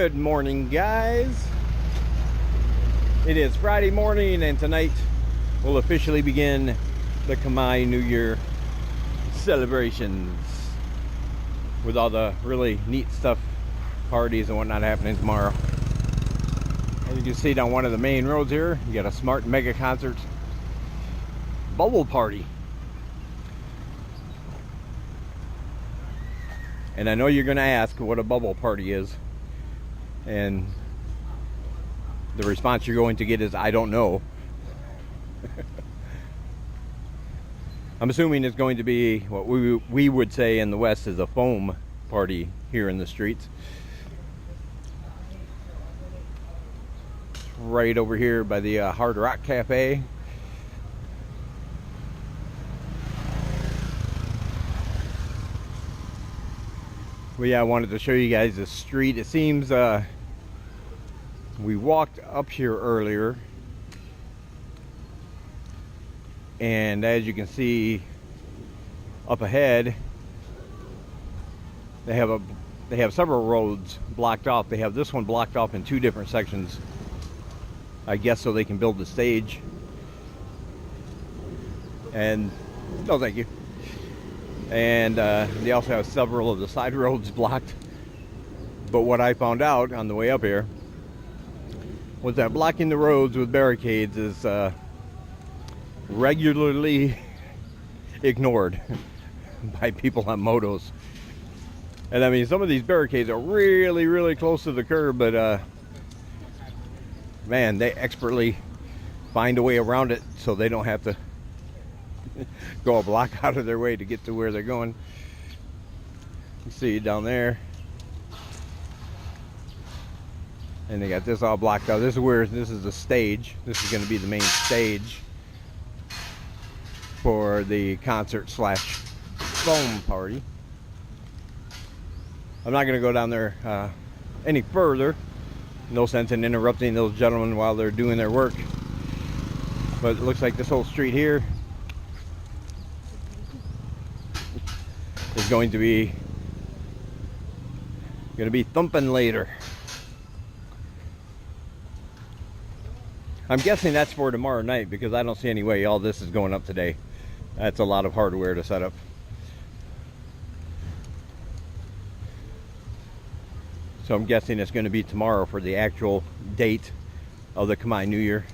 Good morning, guys. It is Friday morning, and tonight we'll officially begin the Khmer New Year celebrations with all the really neat stuff, parties and whatnot happening tomorrow. As you can see down one of the main roads here, you got a Smart Mega Concert bubble party. And I know you're going to ask what a bubble party is. And the response you're going to get is, I don't know. I'm assuming it's going to be what we would say in the West is a foam party here in the streets. Right over here by the Hard Rock Cafe. Well, yeah, I wanted to show you guys the street. It seems we walked up here earlier, and as you can see up ahead, they have several roads blocked off. They have this one blocked off in two different sections, I guess so they can build the stage. And no, thank you. And they also have several of the side roads blocked. But what I found out on the way up here was that blocking the roads with barricades is regularly ignored by people on motos. And I mean, some of these barricades are really, really close to the curb, but man, they expertly find a way around it so they don't have to go a block out of their way to get to where they're going. You see down there, and they got this all blocked out. This is the stage. This is going to be the main stage for the concert slash foam party. I'm not going to go down there any further. No sense in interrupting those gentlemen while they're doing their work. But it looks like this whole street here is going to be thumping later. I'm guessing that's for tomorrow night because I don't see any way all this is going up today. That's a lot of hardware to set up. So I'm guessing it's going to be tomorrow for the actual date of the Khmer New Year.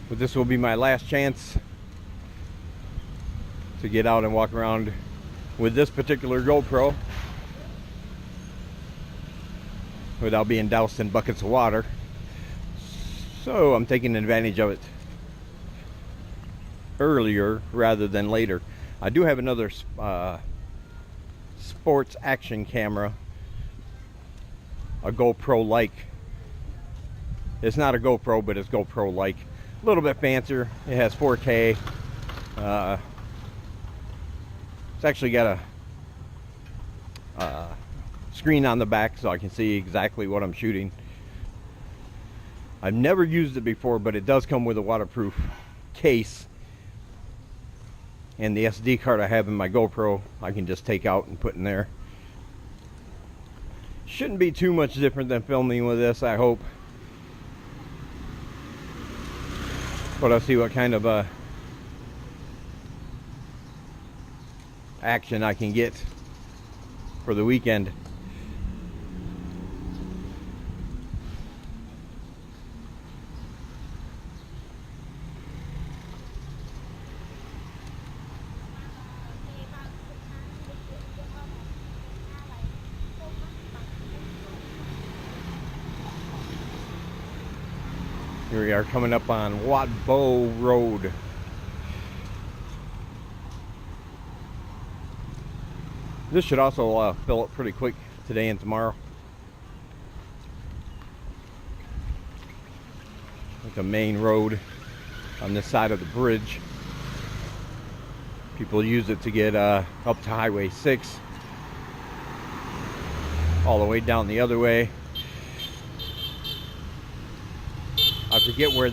But this will be my last chance to get out and walk around with this particular GoPro without being doused in buckets of water. So I'm taking advantage of it earlier rather than later. I do have another sports action camera, a GoPro-like. It's not a GoPro, but it's GoPro-like. A little bit fancier. It has 4K. It's actually got a screen on the back so I can see exactly what I'm shooting. I've never used it before, but it does come with a waterproof case. And the SD card I have in my GoPro, I can just take out and put in there. Shouldn't be too much different than filming with this, I hope. But I'll see what kind of action I can get for the weekend. Here we are coming up on Wat Bo Road. This should also fill up pretty quick today and tomorrow. Like a main road on this side of the bridge. People use it to get up to Highway 6, all the way down the other way. I forget where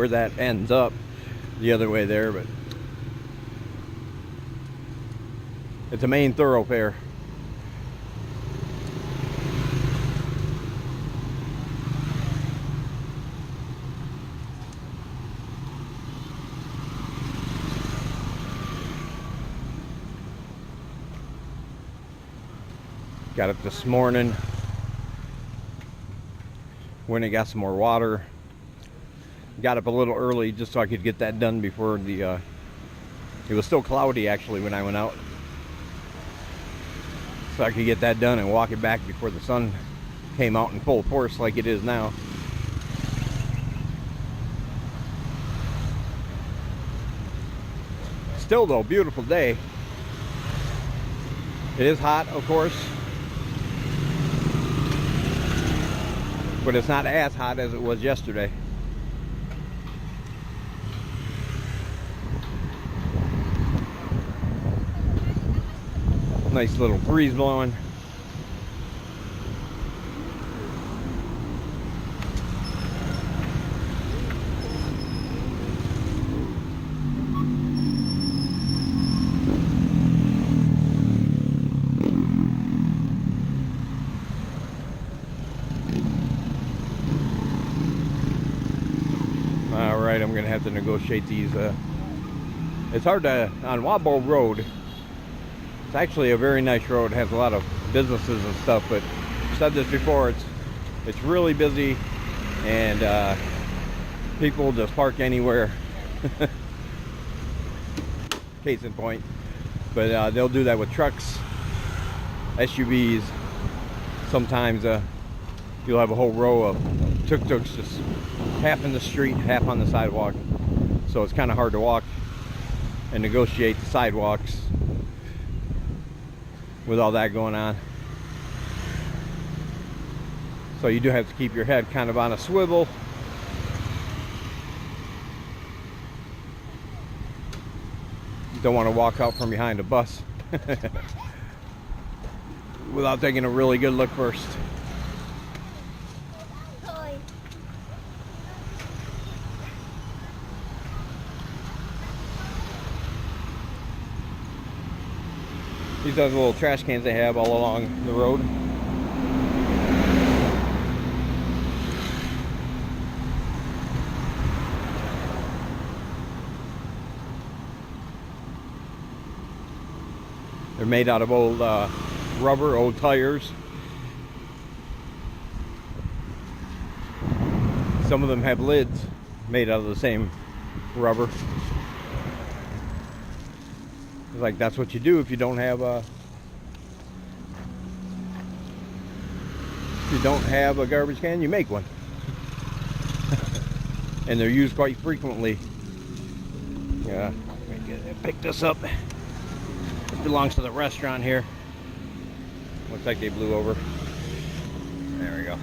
that ends up, the other way there, but it's a main thoroughfare. Got up this morning, went and got some more water. Got up a little early just so I could get that done before the it was still cloudy actually when I went out, so I could get that done and walk it back before the sun came out in full force like it is now. Still though, beautiful day. It is hot, of course, but it's not as hot as it was yesterday. Nice little breeze blowing. Alright, I'm gonna have to negotiate these. It's hard to, on Wabo Road, it's actually a very nice road. It has a lot of businesses and stuff, but I've said this before, it's really busy, and people just park anywhere. Case in point. But they'll do that with trucks, SUVs. Sometimes you'll have a whole row of tuk-tuks just half in the street, half on the sidewalk. So it's kind of hard to walk and negotiate the sidewalks with all that going on. So you do have to keep your head kind of on a swivel. You don't want to walk out from behind a bus without taking a really good look first. These are the little trash cans they have all along the road. They're made out of old rubber, old tires. Some of them have lids made out of the same rubber. Like that's what you do if you don't have a garbage can, you make one. And they're used quite frequently. Yeah, let me pick this up. It belongs to the restaurant here. Looks like they blew over. There we go.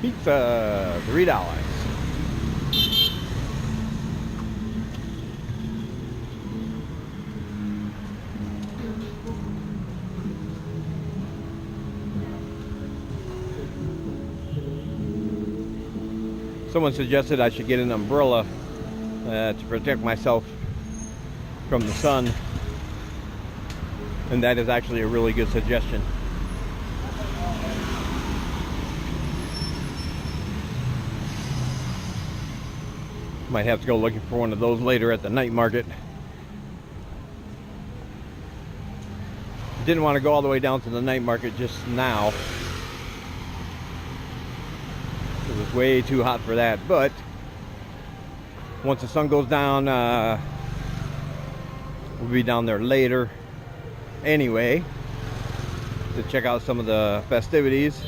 Pizza, $3. Someone suggested I should get an umbrella to protect myself from the sun, and that is actually a really good suggestion. Might have to go looking for one of those later at the night market. Didn't want to go all the way down to the night market just now. It was way too hot for that, but once the sun goes down, we'll be down there later anyway to check out some of the festivities.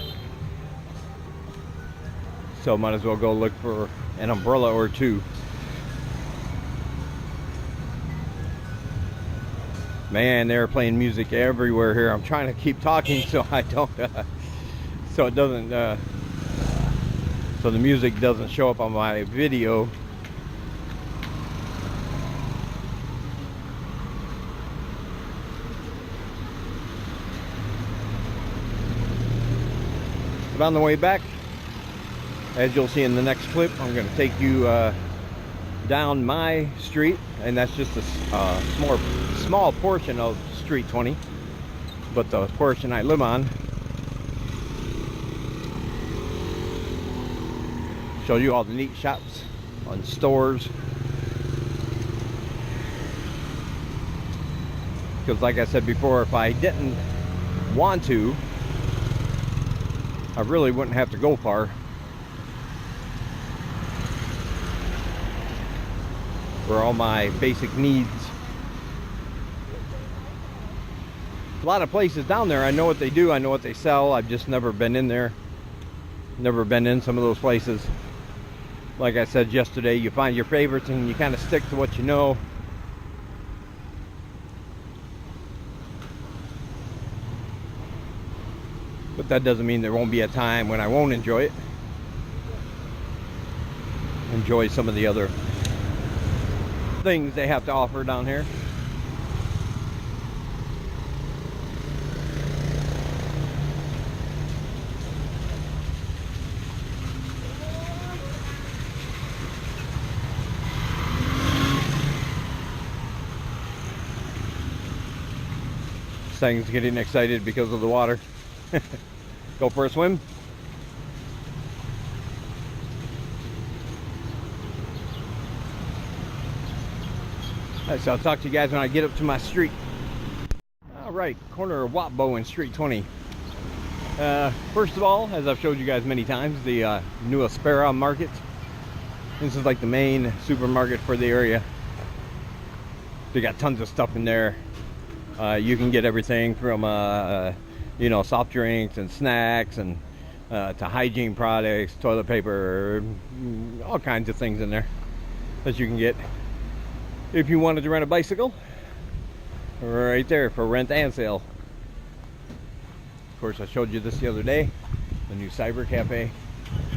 So might as well go look for an umbrella or two. Man, they're playing music everywhere here. I'm trying to keep talking so I don't so it doesn't so the music doesn't show up on my video. But on the way back, as you'll see in the next clip, I'm going to take you down my street, and that's just a small portion of Street 20, but the portion I live on. Show you all the neat shops and stores. Because like I said before, if I didn't want to, I really wouldn't have to go far. For all my basic needs. A lot of places down there, I know what they do, I know what they sell. I've just never been in there. Never been in some of those places. Like I said yesterday, you find your favorites and you kind of stick to what you know. But that doesn't mean there won't be a time when I won't enjoy it. Enjoy some of the other things they have to offer down here. This thing's getting excited because of the water. Go for a swim. Alright, so I'll talk to you guys when I get up to my street. Alright, corner of Watbo and Street 20. First of all, as I've showed you guys many times, the New Aspera Market. This is like the main supermarket for the area. They got tons of stuff in there. You can get everything from you know, soft drinks and snacks and to hygiene products, toilet paper, all kinds of things in there that you can get. If you wanted to rent a bicycle, right there for rent and sale. Of course, I showed you this the other day, the new Cyber Cafe.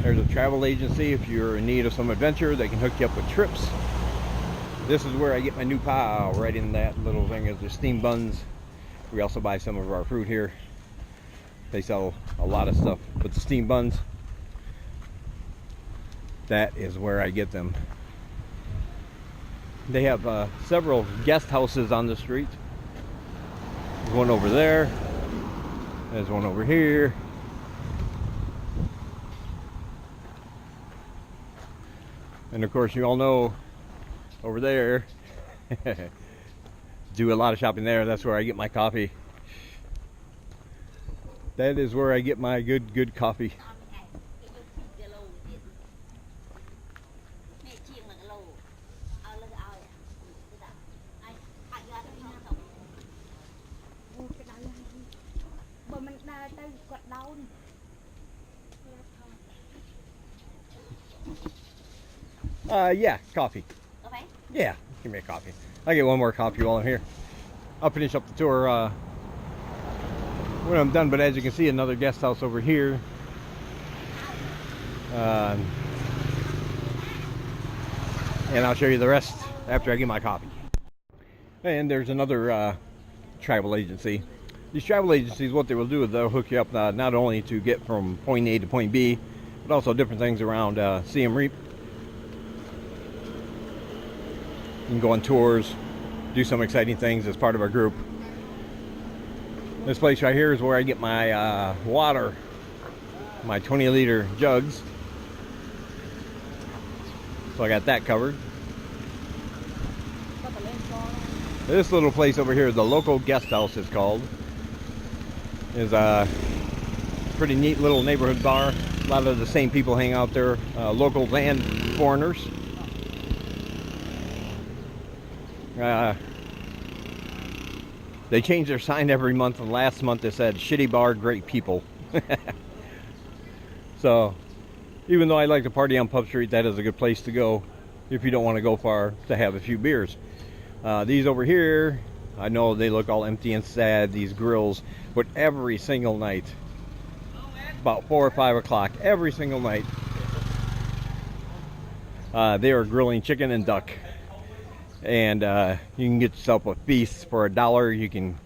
There's a travel agency. If you're in need of some adventure, they can hook you up with trips. This is where I get my new pile, right in that little thing. Is the steam buns. We also buy some of our fruit here. They sell a lot of stuff, but the steam buns, that is where I get them. They have several guest houses on the street. There's one over there. There's one over here. And of course, you all know over there, do a lot of shopping there. That's where I get my coffee. That is where I get my good coffee. Yeah, coffee. Okay. Yeah, give me a coffee. I'll get one more coffee while I'm here. I'll finish up the tour when I'm done, but as you can see, another guest house over here. And I'll show you the rest after I get my coffee. And there's another travel agency. These travel agencies, what they will do is they'll hook you up not only to get from point A to point B, but also different things around Siem Reap. You can go on tours, do some exciting things as part of our group. This place right here is where I get my water, my 20-liter jugs. So I got that covered. This little place over here, the local guest house is called, is a pretty neat little neighborhood bar. A lot of the same people hang out there, locals and foreigners. They change their sign every month, and last month it said shitty bar, great people. So even though I like to party on Pub Street, that is a good place to go if you don't want to go far to have a few beers. These over here, I know they look all empty and sad, these grills, but every single night, about 4 or 5 o'clock, every single night, they are grilling chicken and duck. And you can get yourself a feast for $1. You can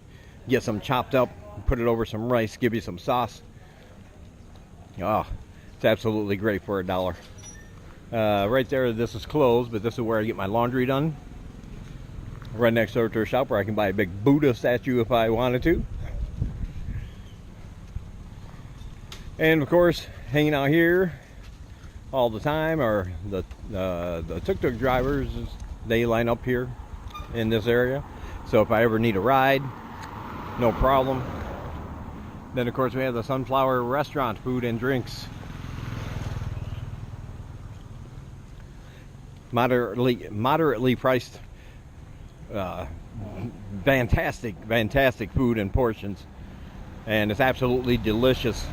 get some chopped up, put it over some rice, give you some sauce. Oh, it's absolutely great for $1. Right there, this is closed, but this is where I get my laundry done. Right next door to a shop where I can buy a big Buddha statue if I wanted to. And of course, hanging out here all the time are the tuk-tuk drivers. They line up here in this area. So if I ever need a ride, no problem. Then of course we have the Sunflower Restaurant, food and drinks. Moderately priced, fantastic food and portions, and it's absolutely delicious.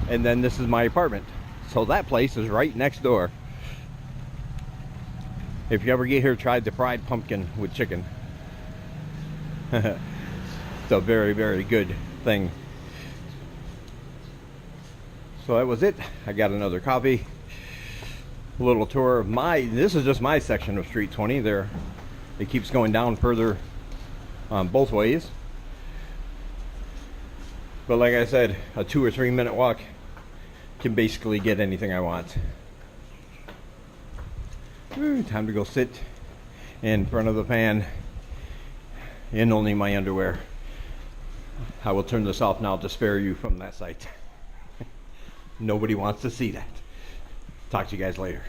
And then this is my apartment, so that place is right next door. If you ever get here, try the fried pumpkin with chicken. It's a very good thing. So that was it. I got another coffee. A little tour of this is just my section of Street 20 there. It keeps going down further both ways. But like I said, a 2 or 3 minute walk can basically get anything I want. Time to go sit in front of the fan in only my underwear. I will turn this off now to spare you from that sight. Nobody wants to see that. Talk to you guys later.